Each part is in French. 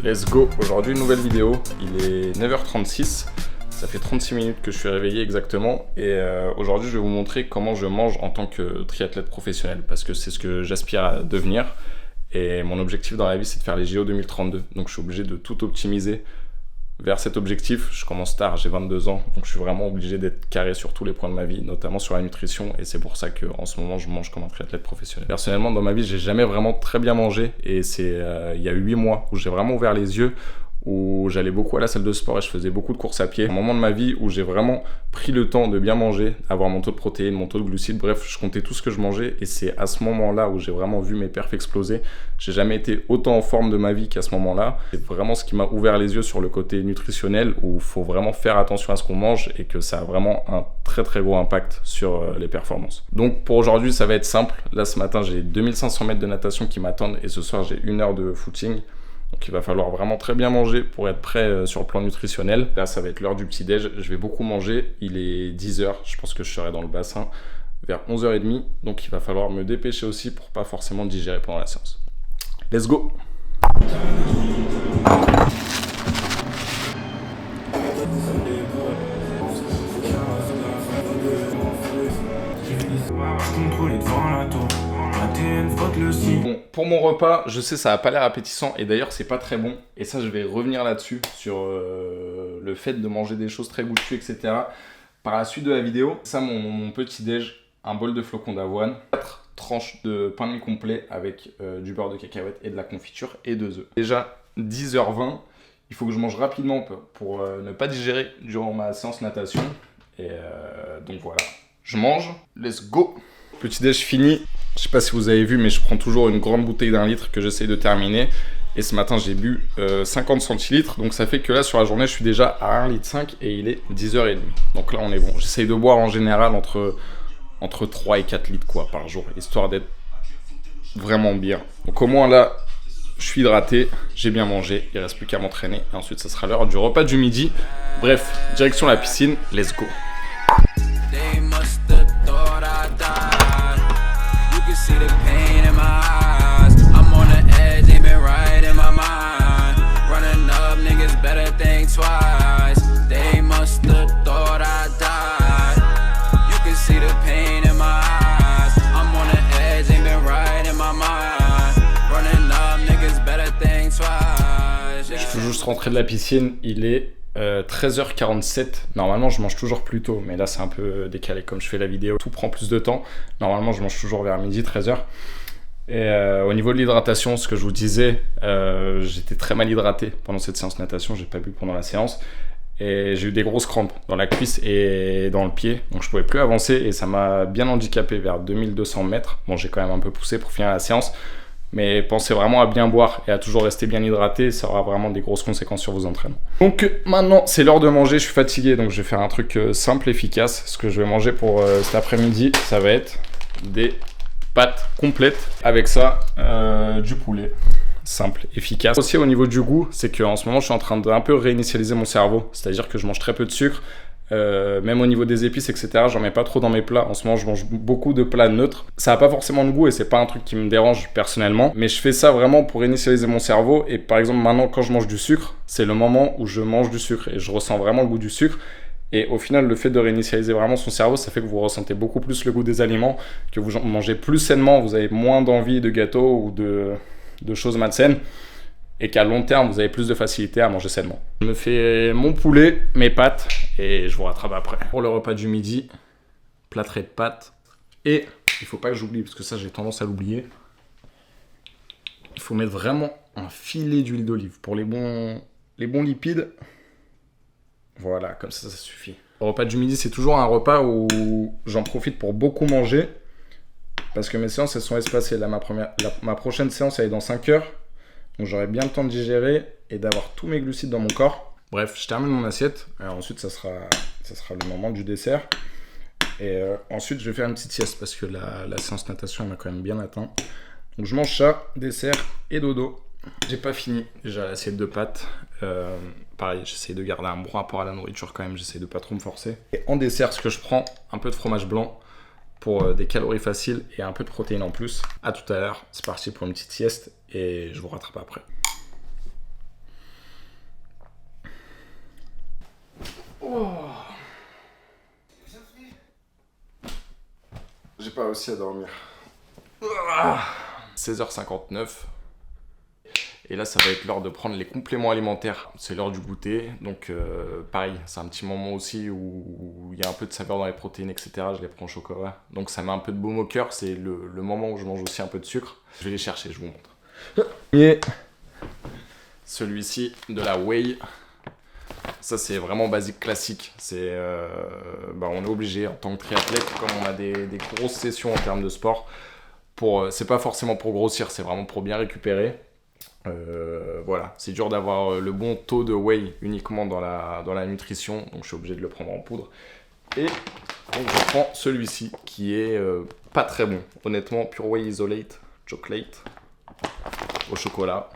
Let's go. Aujourd'hui, nouvelle vidéo. Il est 9h36. Ça fait 36 minutes que je suis réveillé exactement. Et aujourd'hui, je vais vous montrer comment je mange en tant que triathlète professionnel. Parce que c'est ce que j'aspire à devenir. Et mon objectif dans la vie, c'est de faire les JO 2032. Donc je suis obligé de tout optimiser vers cet objectif. Je commence tard, j'ai 22 ans. Donc je suis vraiment obligé d'être carré sur tous les points de ma vie, notamment sur la nutrition. Et c'est pour ça qu'en ce moment, je mange comme un triathlète professionnel. Personnellement, dans ma vie, j'ai jamais vraiment très bien mangé. Et c'est il y a 8 mois où j'ai vraiment ouvert les yeux, où j'allais beaucoup à la salle de sport et je faisais beaucoup de courses à pied. Un moment de ma vie où j'ai vraiment pris le temps de bien manger, avoir mon taux de protéines, mon taux de glucides, bref, je comptais tout ce que je mangeais et c'est à ce moment-là où j'ai vraiment vu mes perfs exploser. J'ai jamais été autant en forme de ma vie qu'à ce moment-là. C'est vraiment ce qui m'a ouvert les yeux sur le côté nutritionnel où il faut vraiment faire attention à ce qu'on mange et que ça a vraiment un très très gros impact sur les performances. Donc pour aujourd'hui, ça va être simple. Là, ce matin, j'ai 2500 mètres de natation qui m'attendent et ce soir, j'ai 1 heure de footing. Donc il va falloir vraiment très bien manger pour être prêt sur le plan nutritionnel. Là, ça va être l'heure du petit-déj. Je vais beaucoup manger. Il est 10h. Je pense que je serai dans le bassin vers 11h30. Donc il va falloir me dépêcher aussi pour pas forcément digérer pendant la séance. Let's go! Bon, pour mon repas, je sais ça n'a pas l'air appétissant et d'ailleurs c'est pas très bon. Et ça je vais revenir là-dessus, sur le fait de manger des choses très goûtues, etc. Par la suite de la vidéo, ça mon petit déj, un bol de flocons d'avoine, 4 tranches de pain de mie complet avec du beurre de cacahuète et de la confiture et 2 œufs. Déjà 10h20, il faut que je mange rapidement pour ne pas digérer durant ma séance natation. Et donc voilà, je mange, let's go. Petit déj fini. Je sais pas si vous avez vu, mais je prends toujours une grande bouteille d'1 litre que j'essaye de terminer. Et ce matin, j'ai bu 50 centilitres. Donc ça fait que là, sur la journée, je suis déjà à 1,5 litre et il est 10h30. Donc là, on est bon. J'essaye de boire en général entre 3 et 4 litres quoi, par jour, histoire d'être vraiment bien. Donc au moins là, je suis hydraté, j'ai bien mangé. Il ne reste plus qu'à m'entraîner. Et ensuite, ça sera l'heure du repas du midi. Bref, direction la piscine. Let's go. See the pain in my eyes. I'm on the edge, ain't been right in my mind. Running up, niggas better think twice. They must have thought I died. You can see the pain in my eyes. I'm on the edge, ain't been right in my mind. Running up, niggas better think twice. Je suis juste rentré de la piscine, il est 13h47, normalement je mange toujours plus tôt, mais là c'est un peu décalé comme je fais la vidéo, tout prend plus de temps. Normalement je mange toujours vers midi, 13h. Et au niveau de l'hydratation, ce que je vous disais, j'étais très mal hydraté pendant cette séance natation, j'ai pas bu pendant la séance. Et j'ai eu des grosses crampes dans la cuisse et dans le pied, donc je pouvais plus avancer et ça m'a bien handicapé vers 2200 mètres. Bon, j'ai quand même un peu poussé pour finir la séance. Mais pensez vraiment à bien boire et à toujours rester bien hydraté, ça aura vraiment des grosses conséquences sur vos entraînements. Donc maintenant, c'est l'heure de manger, je suis fatigué, donc je vais faire un truc simple, efficace. Ce que je vais manger pour cet après-midi, ça va être des pâtes complètes. Avec ça, du poulet. Simple, efficace. Aussi au niveau du goût, c'est qu'en ce moment, je suis en train d'un peu réinitialiser mon cerveau. C'est-à-dire que je mange très peu de sucre. Même au niveau des épices, etc., j'en mets pas trop dans mes plats. En ce moment, je mange beaucoup de plats neutres. Ça n'a pas forcément de goût et c'est pas un truc qui me dérange personnellement. Mais je fais ça vraiment pour initialiser mon cerveau. Et par exemple, maintenant, quand je mange du sucre, c'est le moment où je mange du sucre et je ressens vraiment le goût du sucre. Et au final, le fait de réinitialiser vraiment son cerveau, ça fait que vous ressentez beaucoup plus le goût des aliments, que vous mangez plus sainement, vous avez moins d'envie de gâteaux ou de choses malsaines. Et qu'à long terme, vous avez plus de facilité à manger sainement. Je me fais mon poulet, mes pâtes, et je vous rattrape après. Pour le repas du midi, plâtré de pâtes. Et il faut pas que j'oublie, parce que ça, j'ai tendance à l'oublier. Il faut mettre vraiment un filet d'huile d'olive. Pour les bons lipides, voilà, comme ça suffit. Le repas du midi, c'est toujours un repas où j'en profite pour beaucoup manger. Parce que mes séances, elles sont espacées. Là, ma prochaine séance, elle est dans 5 heures. Donc j'aurai bien le temps de digérer et d'avoir tous mes glucides dans mon corps. Bref, je termine mon assiette. Alors ensuite, ça sera le moment du dessert. Et ensuite, je vais faire une petite sieste parce que la séance natation, elle m'a quand même bien atteint. Donc je mange ça, dessert et dodo. J'ai pas fini déjà l'assiette de pâtes. Pareil, j'essaie de garder un bon rapport à la nourriture quand même. J'essaie de pas trop me forcer. Et en dessert, ce que je prends, un peu de fromage blanc pour des calories faciles et un peu de protéines en plus. À tout à l'heure, c'est parti pour une petite sieste et je vous rattrape après. Oh. J'ai pas réussi à dormir. 16h59. Et là, ça va être l'heure de prendre les compléments alimentaires. C'est l'heure du goûter. Donc, pareil, c'est un petit moment aussi où il y a un peu de saveur dans les protéines, etc. Je les prends au chocolat. Donc, ça met un peu de baume au cœur. C'est le moment où je mange aussi un peu de sucre. Je vais les chercher, je vous montre. Et celui-ci de la Whey. Ça, c'est vraiment basique, classique. C'est, on est obligé, en tant que triathlète, comme on a des grosses sessions en termes de sport, c'est pas forcément pour grossir, c'est vraiment pour bien récupérer. Voilà, c'est dur d'avoir le bon taux de whey uniquement dans la nutrition, donc je suis obligé de le prendre en poudre. Et donc je prends celui-ci qui est pas très bon, honnêtement, Pure Whey Isolate Chocolate au chocolat.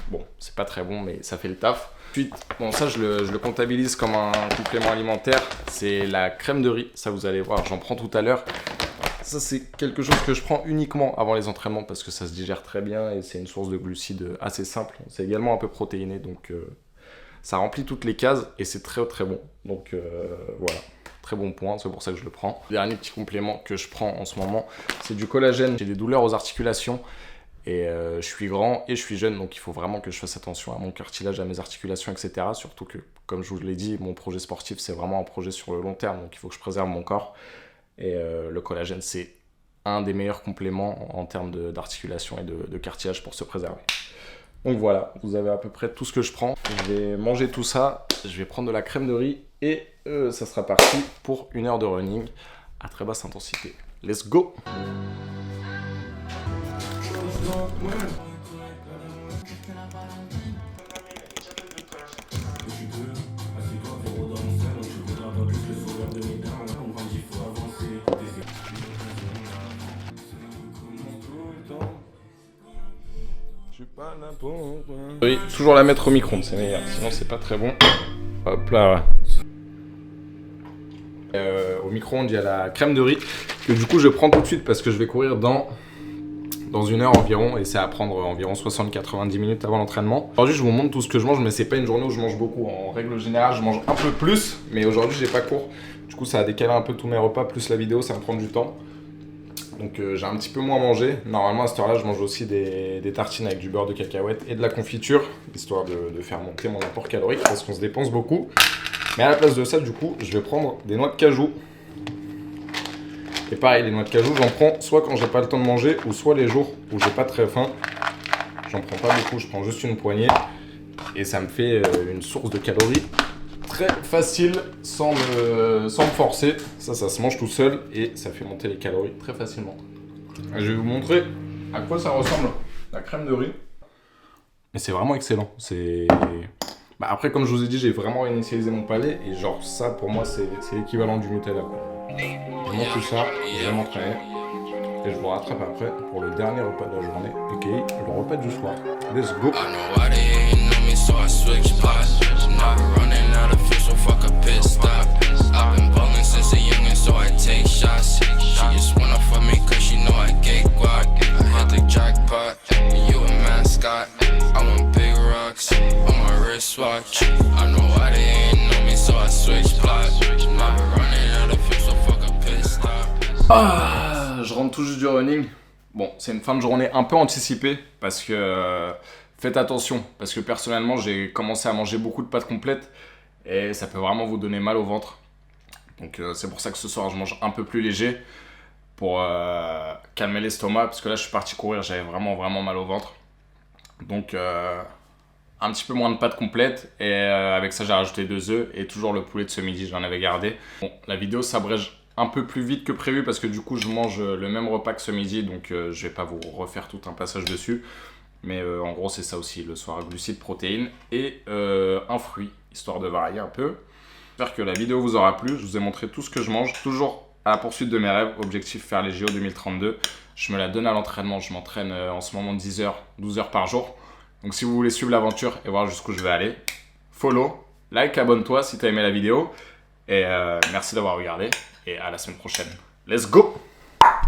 Bon, c'est pas très bon, mais ça fait le taf. Ensuite, bon, ça je le comptabilise comme un complément alimentaire, c'est la crème de riz, ça vous allez voir, j'en prends tout à l'heure. Ça, c'est quelque chose que je prends uniquement avant les entraînements parce que ça se digère très bien et c'est une source de glucides assez simple. C'est également un peu protéiné, donc ça remplit toutes les cases et c'est très très bon. Donc voilà, très bon point, c'est pour ça que je le prends. Le dernier petit complément que je prends en ce moment, c'est du collagène. J'ai des douleurs aux articulations et je suis grand et je suis jeune, donc il faut vraiment que je fasse attention à mon cartilage, à mes articulations, etc. Surtout que, comme je vous l'ai dit, mon projet sportif, c'est vraiment un projet sur le long terme, donc il faut que je préserve mon corps. Et le collagène, c'est un des meilleurs compléments en termes d'articulation et de cartilage pour se préserver. Donc voilà, vous avez à peu près tout ce que je prends. Je vais manger tout ça, je vais prendre de la crème de riz et ça sera parti pour 1 heure de running à très basse intensité. Let's go! Oui, toujours la mettre au micro-ondes, c'est meilleur, sinon c'est pas très bon. Hop là. Au micro-ondes, il y a la crème de riz que du coup je prends tout de suite parce que je vais courir dans 1 heure environ et c'est à prendre environ 60-90 minutes avant l'entraînement. Aujourd'hui, je vous montre tout ce que je mange, mais c'est pas une journée où je mange beaucoup. En règle générale, je mange un peu plus, mais aujourd'hui, j'ai pas cours. Du coup, ça a décalé un peu tous mes repas, plus la vidéo, ça me prend du temps. Donc j'ai un petit peu moins mangé. Normalement à cette heure-là, je mange aussi des tartines avec du beurre de cacahuète et de la confiture, histoire de faire monter mon apport calorique parce qu'on se dépense beaucoup. Mais à la place de ça, du coup, je vais prendre des noix de cajou. Et pareil, les noix de cajou, j'en prends soit quand j'ai pas le temps de manger ou soit les jours où j'ai pas très faim. J'en prends pas beaucoup, je prends juste une poignée et ça me fait une source de calories très facile, sans me forcer. Ça se mange tout seul et ça fait monter les calories très facilement. Je vais vous montrer à quoi ça ressemble, la crème de riz. Mais c'est vraiment excellent. Après, comme je vous ai dit, j'ai vraiment réinitialisé mon palais et genre ça, pour moi, c'est l'équivalent du Nutella. Je mange tout ça, je vais m'entraîner et je vous rattrape après pour le dernier repas de la journée, aka le repas du soir. Let's go! Je rentre tout juste du running. Bon, c'est une fin de journée un peu anticipée parce que faites attention parce que personnellement j'ai commencé à manger beaucoup de pâtes complètes et ça peut vraiment vous donner mal au ventre. Donc c'est pour ça que ce soir je mange un peu plus léger pour calmer l'estomac parce que là je suis parti courir, j'avais vraiment mal au ventre. Donc un petit peu moins de pâtes complètes et avec ça j'ai rajouté 2 œufs et toujours le poulet de ce midi, j'en avais gardé. Bon, la vidéo s'abrège un peu plus vite que prévu parce que du coup je mange le même repas que ce midi, donc je vais pas vous refaire tout un passage dessus. Mais en gros c'est ça aussi, le soir, glucides, protéines et un fruit, histoire de varier un peu. J'espère que la vidéo vous aura plu, je vous ai montré tout ce que je mange, toujours à la poursuite de mes rêves, objectif faire les JO 2032. Je me la donne à l'entraînement, je m'entraîne en ce moment 10 heures, 12 heures par jour. Donc si vous voulez suivre l'aventure et voir jusqu'où je vais aller, follow, like, abonne-toi si tu as aimé la vidéo. Et merci d'avoir regardé et à la semaine prochaine. Let's go!